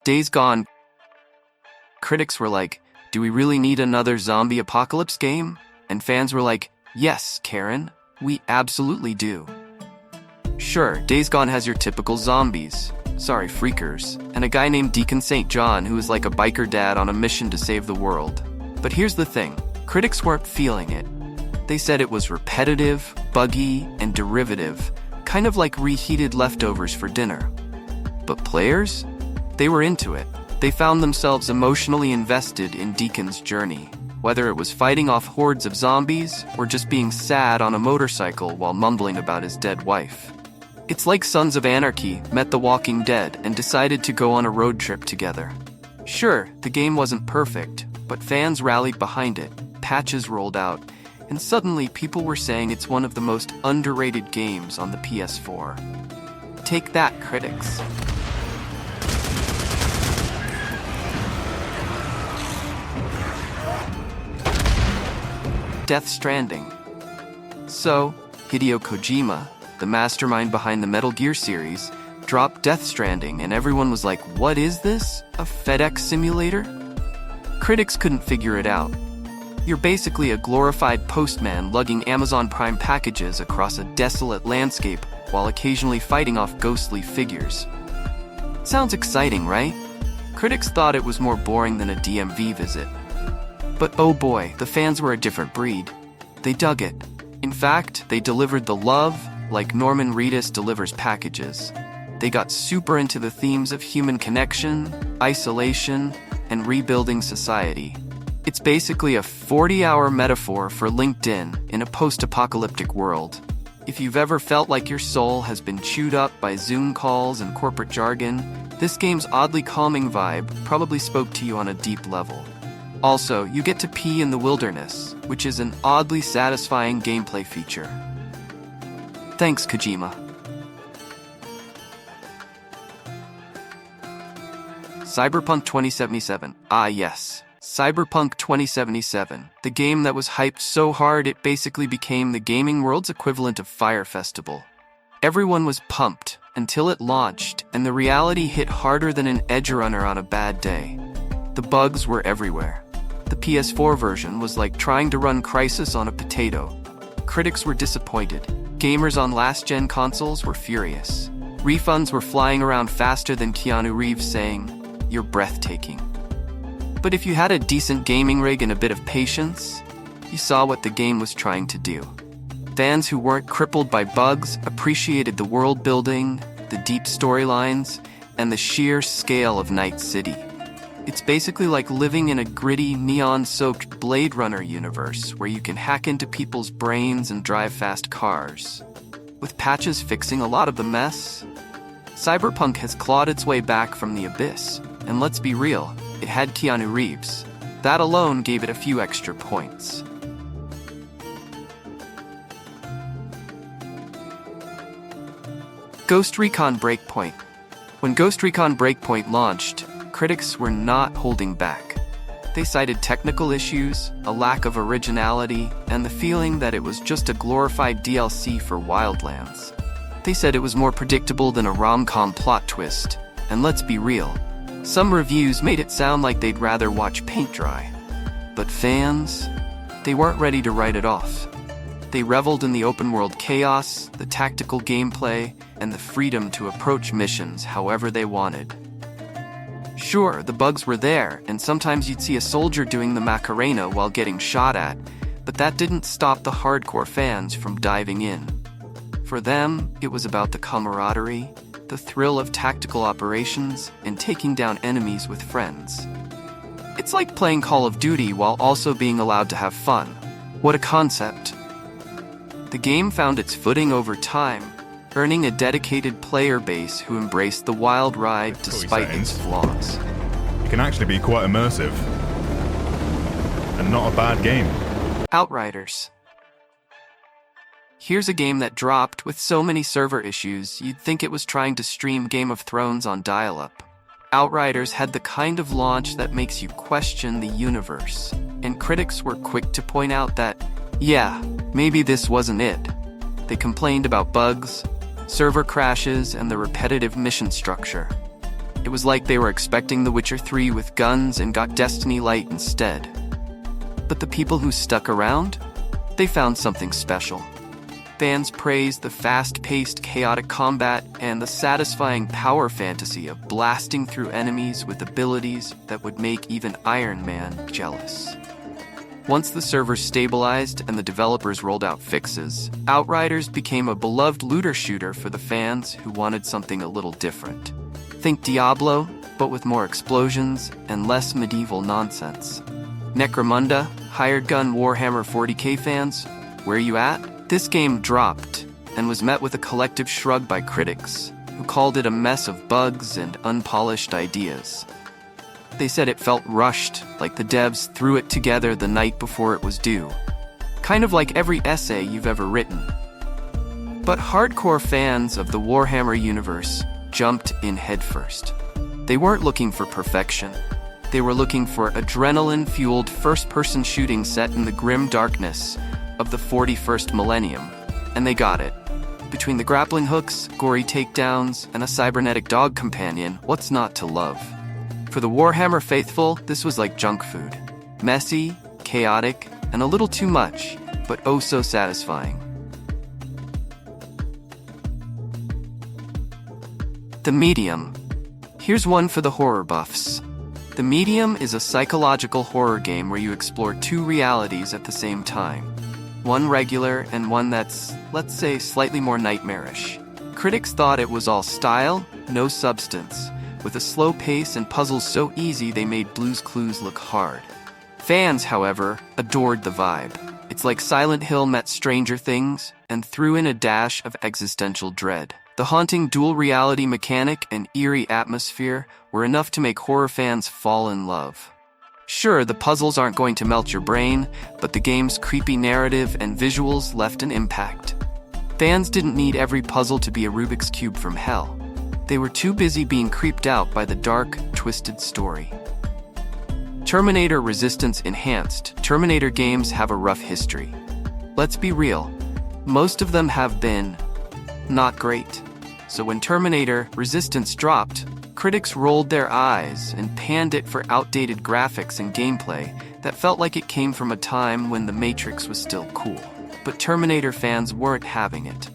Days Gone. Critics were like, do we really need another zombie apocalypse game? And fans were like, yes, Karen, we absolutely do. Sure, Days Gone has your typical zombies, sorry, freakers, and a guy named Deacon St. John who is like a biker dad on a mission to save the world. But here's the thing, critics weren't feeling it. They said it was repetitive, buggy, and derivative, kind of like reheated leftovers for dinner. But players? They were into it. They found themselves emotionally invested in Deacon's journey, whether it was fighting off hordes of zombies or just being sad on a motorcycle while mumbling about his dead wife. It's like Sons of Anarchy met The Walking Dead and decided to go on a road trip together. Sure, the game wasn't perfect, but fans rallied behind it, patches rolled out, and suddenly people were saying it's one of the most underrated games on the PS4. Take that, critics. Death Stranding. So, Hideo Kojima, the mastermind behind the Metal Gear series, dropped Death Stranding and everyone was like, what is this? A FedEx simulator? Critics couldn't figure it out. You're basically a glorified postman lugging Amazon Prime packages across a desolate landscape while occasionally fighting off ghostly figures. Sounds exciting, right? Critics thought it was more boring than a DMV visit. But oh boy, the fans were a different breed. They dug it. In fact, they delivered the love like Norman Reedus delivers packages. They got super into the themes of human connection, isolation, and rebuilding society. It's basically a 40-hour metaphor for LinkedIn in a post-apocalyptic world. If you've ever felt like your soul has been chewed up by Zoom calls and corporate jargon, this game's oddly calming vibe probably spoke to you on a deep level. Also, you get to pee in the wilderness, which is an oddly satisfying gameplay feature. Thanks, Kojima. Cyberpunk 2077. Ah yes, Cyberpunk 2077, the game that was hyped so hard it basically became the gaming world's equivalent of Fire Festival. Everyone was pumped until it launched, and the reality hit harder than an edge runner on a bad day. The bugs were everywhere. The PS4 version was like trying to run Crysis on a potato. Critics were disappointed. Gamers on last-gen consoles were furious. Refunds were flying around faster than Keanu Reeves saying, "You're breathtaking." But if you had a decent gaming rig and a bit of patience, you saw what the game was trying to do. Fans who weren't crippled by bugs appreciated the world building, the deep storylines, and the sheer scale of Night City. It's basically like living in a gritty, neon-soaked Blade Runner universe where you can hack into people's brains and drive fast cars. With patches fixing a lot of the mess, Cyberpunk has clawed its way back from the abyss. And let's be real, it had Keanu Reeves. That alone gave it a few extra points. Ghost Recon Breakpoint. When Ghost Recon Breakpoint launched, critics were not holding back. They cited technical issues, a lack of originality, and the feeling that it was just a glorified DLC for Wildlands. They said it was more predictable than a rom-com plot twist, and let's be real, some reviews made it sound like they'd rather watch paint dry. But fans, they weren't ready to write it off. They reveled in the open-world chaos, the tactical gameplay, and the freedom to approach missions however they wanted. Sure, the bugs were there, and sometimes you'd see a soldier doing the Macarena while getting shot at, but that didn't stop the hardcore fans from diving in. For them, it was about the camaraderie, the thrill of tactical operations, and taking down enemies with friends. It's like playing Call of Duty while also being allowed to have fun. What a concept. The game found its footing over time, earning a dedicated player base who embraced the wild ride despite its flaws. It can actually be quite immersive, and not a bad game. Outriders. Here's a game that dropped with so many server issues, you'd think it was trying to stream Game of Thrones on dial-up. Outriders had the kind of launch that makes you question the universe, and critics were quick to point out that, yeah, maybe this wasn't it. They complained about bugs, server crashes, and the repetitive mission structure. It was like they were expecting The Witcher 3 with guns and got Destiny Light instead. But the people who stuck around, they found something special. Fans praised the fast-paced, chaotic combat and the satisfying power fantasy of blasting through enemies with abilities that would make even Iron Man jealous. Once the servers stabilized and the developers rolled out fixes, Outriders became a beloved looter shooter for the fans who wanted something a little different. Think Diablo, but with more explosions and less medieval nonsense. Necromunda, hired gun Warhammer 40k fans, where you at? This game dropped and was met with a collective shrug by critics, who called it a mess of bugs and unpolished ideas. They said it felt rushed, like the devs threw it together the night before it was due. Kind of like every essay you've ever written. But hardcore fans of the Warhammer universe jumped in headfirst. They weren't looking for perfection. They were looking for adrenaline-fueled first-person shooting set in the grim darkness of the 41st millennium, and they got it. Between the grappling hooks, gory takedowns, and a cybernetic dog companion, what's not to love? For the Warhammer faithful, this was like junk food. Messy, chaotic, and a little too much, but oh so satisfying. The Medium. Here's one for the horror buffs. The Medium is a psychological horror game where you explore two realities at the same time. One regular and one that's, let's say, slightly more nightmarish. Critics thought it was all style, no substance, with a slow pace and puzzles so easy they made Blue's Clues look hard. Fans, however, adored the vibe. It's like Silent Hill met Stranger Things and threw in a dash of existential dread. The haunting dual reality mechanic and eerie atmosphere were enough to make horror fans fall in love. Sure, the puzzles aren't going to melt your brain, but the game's creepy narrative and visuals left an impact. Fans didn't need every puzzle to be a Rubik's Cube from hell. They were too busy being creeped out by the dark, twisted story. Terminator Resistance Enhanced. Terminator games have a rough history. Let's be real, most of them have been not great. So when Terminator Resistance dropped, critics rolled their eyes and panned it for outdated graphics and gameplay that felt like it came from a time when the Matrix was still cool. But Terminator fans weren't having it.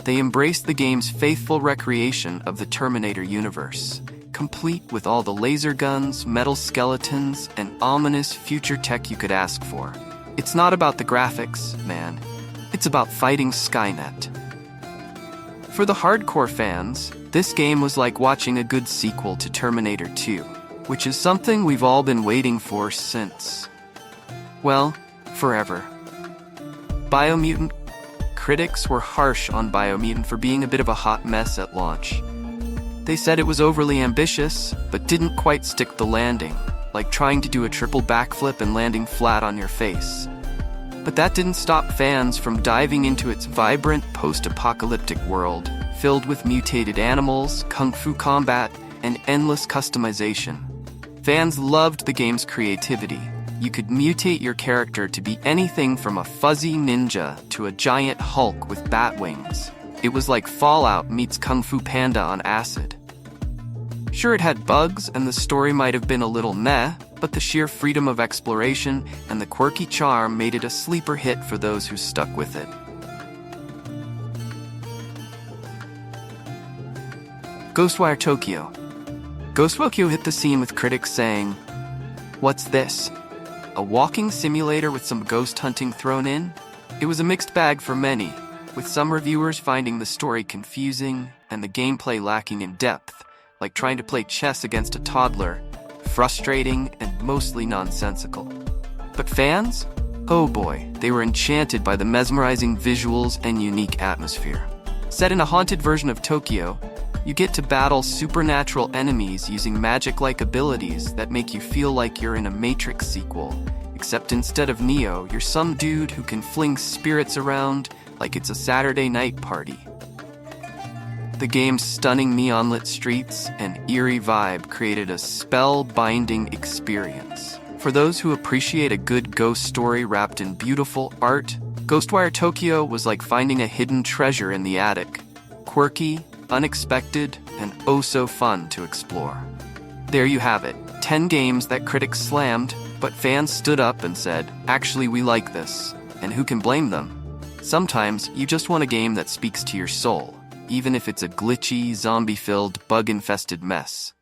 They embraced the game's faithful recreation of the Terminator universe, complete with all the laser guns, metal skeletons, and ominous future tech you could ask for. It's not about the graphics, man. It's about fighting Skynet. For the hardcore fans, this game was like watching a good sequel to Terminator 2, which is something we've all been waiting for since, well, forever. Biomutant. Critics were harsh on Biomutant for being a bit of a hot mess at launch. They said it was overly ambitious, but didn't quite stick the landing, like trying to do a triple backflip and landing flat on your face. But that didn't stop fans from diving into its vibrant post-apocalyptic world, filled with mutated animals, kung fu combat, and endless customization. Fans loved the game's creativity. You could mutate your character to be anything from a fuzzy ninja to a giant Hulk with bat wings. It was like Fallout meets Kung Fu Panda on acid. Sure, it had bugs and the story might have been a little meh, but the sheer freedom of exploration and the quirky charm made it a sleeper hit for those who stuck with it. Ghostwire Tokyo. Ghostwire Tokyo hit the scene with critics saying, "What's this? A walking simulator with some ghost hunting thrown in?" It was a mixed bag for many, with some reviewers finding the story confusing and the gameplay lacking in depth, like trying to play chess against a toddler, frustrating and mostly nonsensical. But fans? Oh boy, they were enchanted by the mesmerizing visuals and unique atmosphere. Set in a haunted version of Tokyo, you get to battle supernatural enemies using magic-like abilities that make you feel like you're in a Matrix sequel, except instead of Neo, you're some dude who can fling spirits around like it's a Saturday night party. The game's stunning neon-lit streets and eerie vibe created a spell-binding experience. For those who appreciate a good ghost story wrapped in beautiful art, Ghostwire Tokyo was like finding a hidden treasure in the attic. Quirky, unexpected, and oh so fun to explore. There you have it. 10 games that critics slammed, but fans stood up and said, actually we like this. And who can blame them? Sometimes you just want a game that speaks to your soul, even if it's a glitchy, zombie-filled, bug-infested mess.